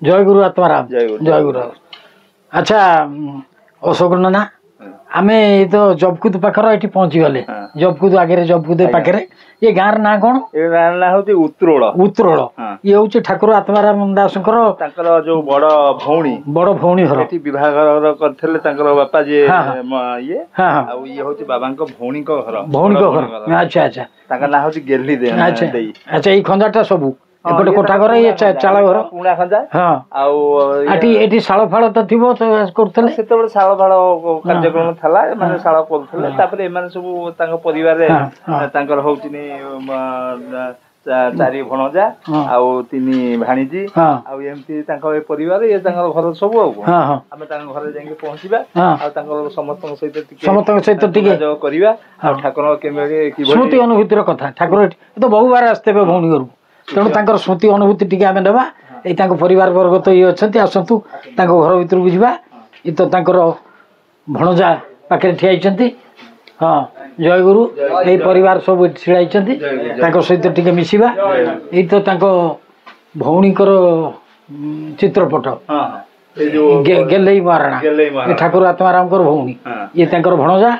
जय गुरु आत्माराम जय गुरु। अच्छा अशोक नना आमे तो जबकुद पाखर ये पहुंची गले जबकुद आगे जबकुद पाखे ये गाँव ना कौन ये गाँव ना हूँ उत्तरोल उत्तरोल ये हूँ ठाकुर आत्माराम दास जो बड़ भौणी घर विवाह करते बापा जी ये ये हूँ बाबा भौणी घर अच्छा अच्छा ना हूँ गेली दे अच्छा ये खंजाटा सबू एपटे कोठा घर ये चाल घर पुणा खंजा हाँ एटी शाल फाल तो थी करते से शाल फाल कार्यक्रम था माने शाल करते तापर एमाने सब परिवार चारि भणजा आउ तीन भाणीजी आउ एमती परिवार ये घर सब आम घर जाके पहुँचवा समस्त सहित ठाकुर स्मृति अनुभूतिर कथा ठाकुर तो बहु बार आसते भौणी घर तेणु स्मृति अनुभूति टी आम ना ये परिवार वर्ग तो ये अच्छा आसतु घर भर बुझा ये तो भणजा पाखे ठिया हाँ जय गुरु ये परिवार सब छिड़ाई सहित टी मिसवा ये तो भौणीकर चित्रपट गेले महाराणा ठाकुर आत्माराम भौणी ये भणजा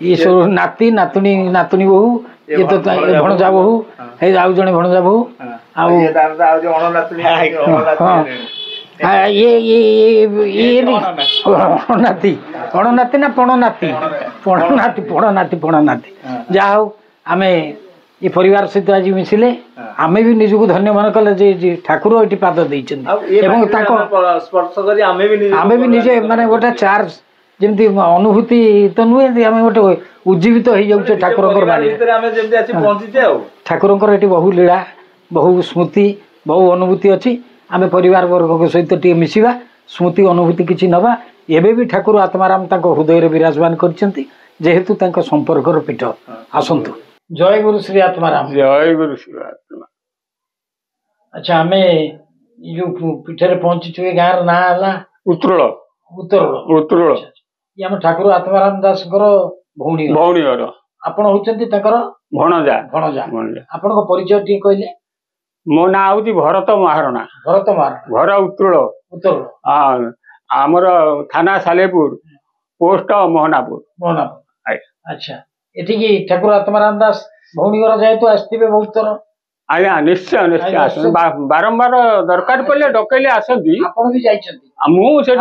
ये सब नाती नातुणी नातुणी बहु ये तो भणजा बहु है आउ जड़े भणजा बहु अणनाती अणनाती ना पणनाती पणनाती पणनाती पणनाती जहा हूँ आम ये परिवार सहित आज मिसिले आमे भी निजको धन्य मन कले जे ठाकुर ये पाद देते आमे भी निजे माने गोटे चार्ज जमी अनुभूति तो नुहे आम गोटे उज्जीवित हो जाऊे ठाकुर ठाकुर ये बहु लीला बहु स्मृति बहु अनुभूति अच्छी आम परिवार वर्ग सहित टी मिसवा स्मृति अनुभूति किसी नवा एवं भी ठाकुर आत्माराम हृदय विराजमान करेतु संपर्क पीठ आसतु जय गुरु श्री आत्माराम जय गुरु श्री आत्मा। अच्छा आम जो पीठे पहुंची गाँव ना उत्तरोल उत्तरोल उत्तरोल ये आम ठाकुर आत्माराम दास भौणी भौणी घर आपण होचंती भणजा भणजा आपण परिचय टी कहले मो ना हूँ भरत महारणा घर उत्तरोल उत्तरोल हाँ आमर थाना सालेपुर पोस्ट मोहनापुर अच्छा ये ठाकुर आत्माराम दास भौणी घर जेहेतु आसते बहुत थर आज्ञा निश्चय निश्चय आस बारंबार दरकार पड़े डकैले आसती मुझे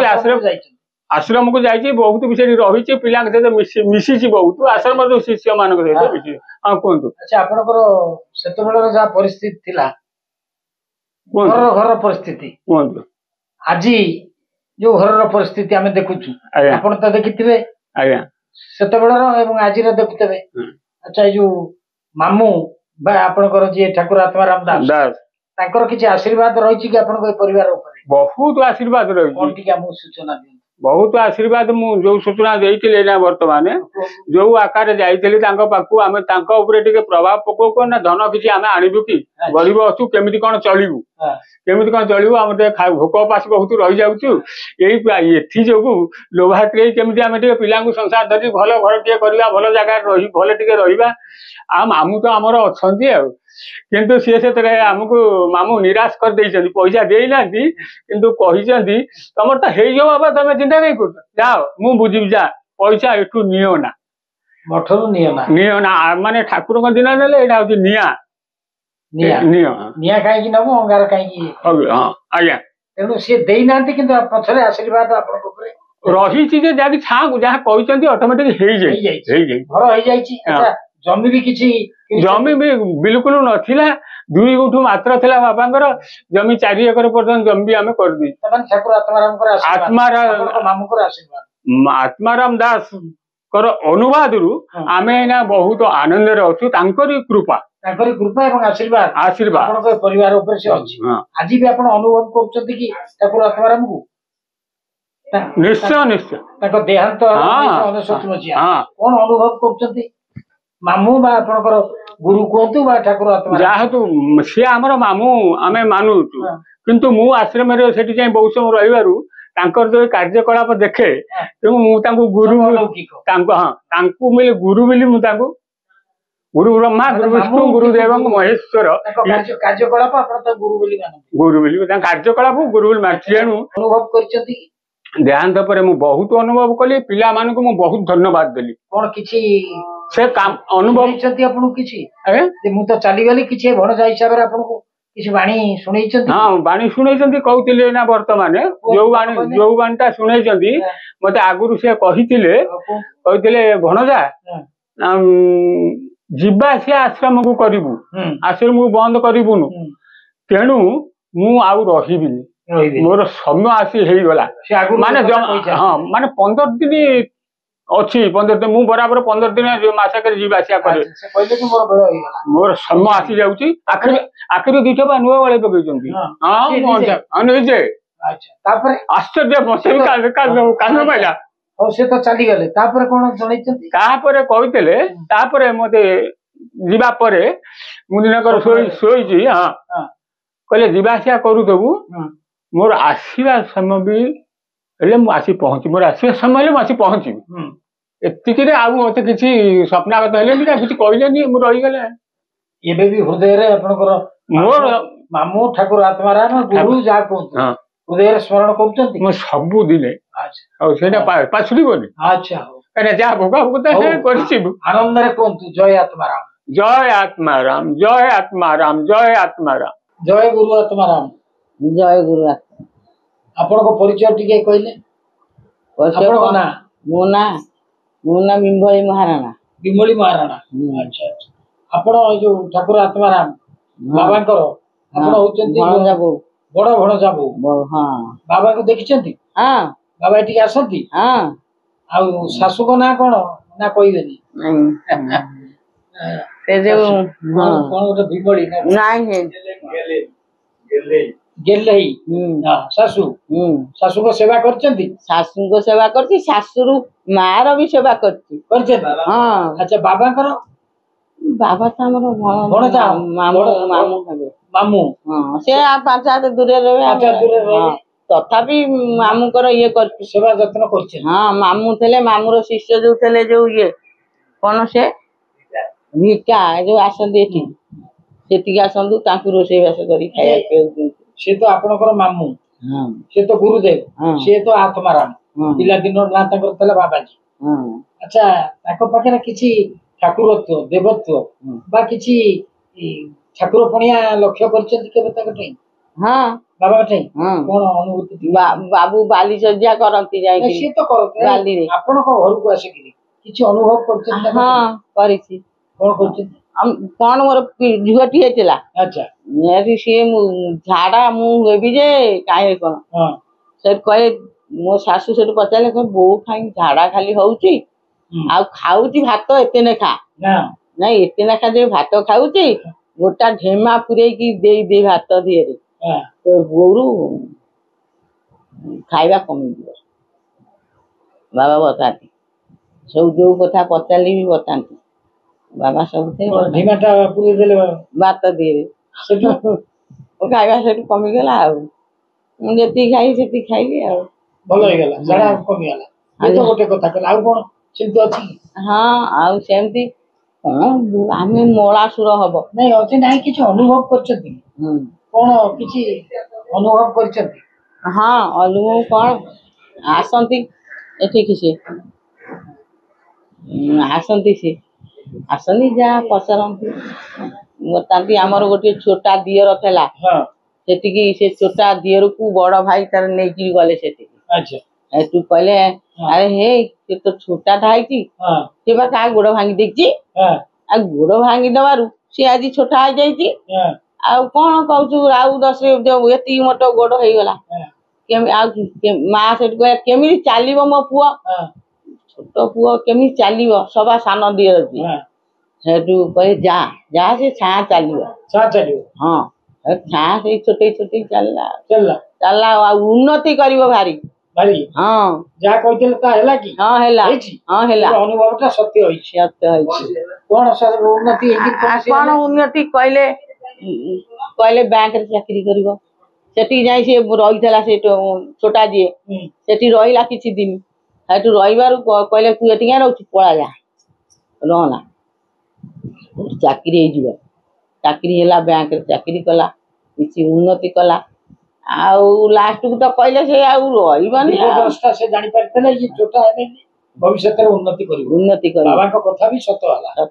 आश्रम को जाइए बहुत भी रही पिला सहित मिसी बहुत आश्रम शिष्य मान सहित हाँ कहतु अच्छा आपंकर जहाँ परिस्थिति थिला घर परिस्थिति कहतु आज जो घर परिस्थिति आम देखुचु आप तो देखिथे आज्ञा से आज देखुथे अच्छा जो मामू आपनकर जी ठाकुर आत्माराम दास किसी आशीर्वाद रही कि आप परिवार बहुत आशीर्वाद रही सूचना दिखाई बहुत आशीर्वाद जो सूचना देती ना वर्तमान जो आकार जाइए पाखु आम प्रभाव पकौ ना धन किसी आम आणबू कि गरीब अच्छु केमी कौन चलू केमी कौन चलू आम भोक उपास बहुत रही जाऊँ ये जो लोभात केमी आम पिला संसार धरी भल घर टे करवा भल जगह रही भल टे रहा मामू तो आमर अच्छा किंतु सी से आमको मामू निराश कर पैसा देना किंतु कहते तुम तो हो बाबा तुम चिंता नहीं कर जाओ मु बुझी जा पैसा एठू नियो ना मठरू नियो ना माने ठाकुर दिन ने यहाँ हूँ निया कहीं नब अंगार कहीं हाँ आज्ञा तेणु सी देना कि पछरे आशीर्वाद रही जहाँ कहते ऑटोमेटिक घर जमी भी किसी जमी भी बिल्कुल नथिला 2 गुंठू मात्र थिला बापांकर जमी 4 एकर पर्यंत जमी भी आमे कर दी ठाकुर आत्माराम दास कर अनुवाद रु आमे ना बहुत आनंद रे अछु तांकरी कृपा एवं आशीर्वाद आपन परिवार ऊपर से अछि आज भी आपण अनुभव करछथि कि ठाकुर आत्माराम को निश्चय निश्चय ताको देहांत 1999 मसिया कोन अनुभव करछथि मामू बा आपनकर गुरु कहतु बा ठाकुर आत्मा जाहतु सी आमर मामू आमे मानु किंतु मु आश्रम रे सेठी जाई बहुत समय रहिबारु तांकर जो कार्यकलाप देखे तेणु मु तांको गुरु तांको हां तांको मिले गुरु मिली मु तांको गुरु ब्रह्मा गुरु विष्णु गुरुदेव महेश्वर କାର୍ଯ୍ୟକଳାପ ଆପଣ ତ ଗୁରୁ ବୋଲି ମାନନ୍ତି गुरु बोली कार्यकलाप गुरु बोली मानछि तेणु ଅନୁଭବ କରିଛନ୍ତି देहांत पर मु बहुत अनुभव कली पिला मानक मु बहुत धन्यवाद देली कौन किछि से काम अनुभव सुनैछंती आपन किछि ए जे मु तो चली गली किछि भणजा हिसाब रे आपन को किछि बाणी सुनैछंती हां बाणी सुनैछंती कहतिले ना वर्तमान जो बाणीटा सुनैछंती मते आगुरु से कहितिले भणजा जिबा से आश्रम को करिवु आश्रम को बंद करिवुनु तेणु मु आउ रहिबिनी मोर समय आसी हे गला माने हां माने 15 दिन अच्छी 15 दिन मु बराबर 15 दिन मासक जीवा आसिया करे से कहले कि मोर बेळ होई गला मोर समय आसी जाउची आखिर दिठबा नुवा वाले पकैचंती हां नहीं जे अच्छा तापर आश्चर्य मसे कान पाइला और से तो चली गले तापर कोन जणैचंती तापर कहितले तापर मते जीवा परे मु दिनकर सोई जी हां कहले जीवा आसिया करू देबू मोर आसीबा समय भी हेले मु आसी पहुंची मोर आसीबा समय हेले मु आसी पहुंची एतिकी रे आ मते किछि स्वप्नागत हेले नि किछि कहलेनी मु रहि गेले एबे भी हृदय रे आपनकर मोर मामू ठाकुर आत्माराम गुरु जा को हृदय रे स्मरण करचंती मु सब दिने अच्छा और सेटा पाछुडी बोली अच्छा कने जा भोगा भोगा करछि आनंद रे कोंतु जय आत्माराम जय आत्माराम जय आत्माराम जय आत्माराम जय गुरु आत्माराम जय गुरु आपण को परिचय टिके कहले परिचय ना मोना बिमली महाराणा अच्छा अच्छा आपण जो ठाकुर आत्माराम बाबा को आपण होचंती बड़ भणजा बो हां बाबा को देखिचंती हां बाबा टिके आसंती हां आ सासु को ना कोन ना कहिबेनी से जो कोन गोटे बिमली ना नाही है गेलई सासु सासु को सेवा करचंती सासु को सेवा करती सासुरु मार भी सेवा करती हां अच्छा बाबा करो बाबा तो हमरो भणजा मामू हेबे मामू हां से आ पांच हाथ दूरे रहे तथापि मामू कर ये करती सेवा जत्न करछे हां मामू थले मामूर शिष्य जो थले जो ये कोन से भिका जो आसंदी एठी सेठी आसंदु ताकू रोसे वास करी खाया पे से तो आपनकर मामू हां से तो गुरुदेव से तो आत्माराम पिला दिन ना तकर तले बाबाजी हां अच्छा ताको पाखरे किछि ठाकुरत्व देवत्व बा किछि ठाकुर पणिया लक्ष्य करछथि केबे तकटै हां बाबा ठै हां कोन अनुभूति बाबू बाली सज्जा करंती जाई से तो करते बाली रे आपण को घर को आसे कि किछि अनुभव करछथि हां करिछि कोन करछथि कौन मोर झुअटी हेतिला अच्छा नेरी से झाड़ा मु हेबी जे काहे कोन हां से कहे मो सासु से पचाले को बो खाई झाड़ा खाली होउची आ खाउची भात एते ने खा ना नहीं एते ना खा जे भात खाउची गोटा ढेमा पुरे की दे भात दिए रे हां तो गोरु खाइबा कमी दियो बाबा बताती सब जो कथा पचाली भी बताती बाबा सब थे ढिमाटा पुरे देले भात दिए सेटु ओ खाइबा सेटु कमी गेला आ मु जेती खाई सेती खाइली आ भलो हो गेला जड़ा कमी गेला ये तो गोटे कथा कहला आ कोन चिंता अछि हां आ सेमती आमे मोळासुर हबो नहीं अछि नाही किछ अनुभव करछथि कोन किछ अनुभव करछथि हां अनुभव कोन आसंती एठी किसे आसंती से आसनी जा पसरंती बतांती हमर गोटे छोटा दियर थला हां सेठी की से छोटा दियर को बड़ भाई तार नै की गले सेठी अच्छा ए तू पहले अरे हे से तो छोटा ढाईची हां से बा का गोड़ भांगी देखची हां आ गोड़ भांगी दवारु से आजी छोटा आ जाईची हां आ कोन कहू आउ 10 जो एती मोटो गोड़ होई गला केम आ मा सेठ को केमी चालीबो मो पुआ हां छोटो पुआ केमी चालीबो सबा सानो दियर जी हां हेटू कहे जा से छा चालीबो हां छा से छोटे छोटे चलला आ उन्नति करिवो भारी हां जा कहितले ता हैला की हां हैला अनुभवटा सत्य होई कोन सर उन्नति कोन उन्नति कहले बैंक रे चाकरी करिवो सेठी जाई से रहितला से छोटा जी सेठी रहिला किछि दिन हेटू रहिबारु कहले तू एठी रहउछि पळा जा रहना ଚାକିରି ହେଇଯିବ ଚାକିରି ହେଲା ବ୍ୟାଙ୍କରେ ଚାକିରି କଲା କିଛି ଉନ୍ନତି କଲା ଆଉ ଲାଷ୍ଟକୁ ତ କହିଲେ ସେ ଆଉ ରହିବନି ସେ ଜାଣିପାରିଥିଲେ ଇଏ ଯୋଉଟା ଭବିଷ୍ୟତରେ ଉନ୍ନତି କରିବ ଉନ୍ନତି କରିବ ବାବାଙ୍କ କଥା ବି ସତ ହେଲା।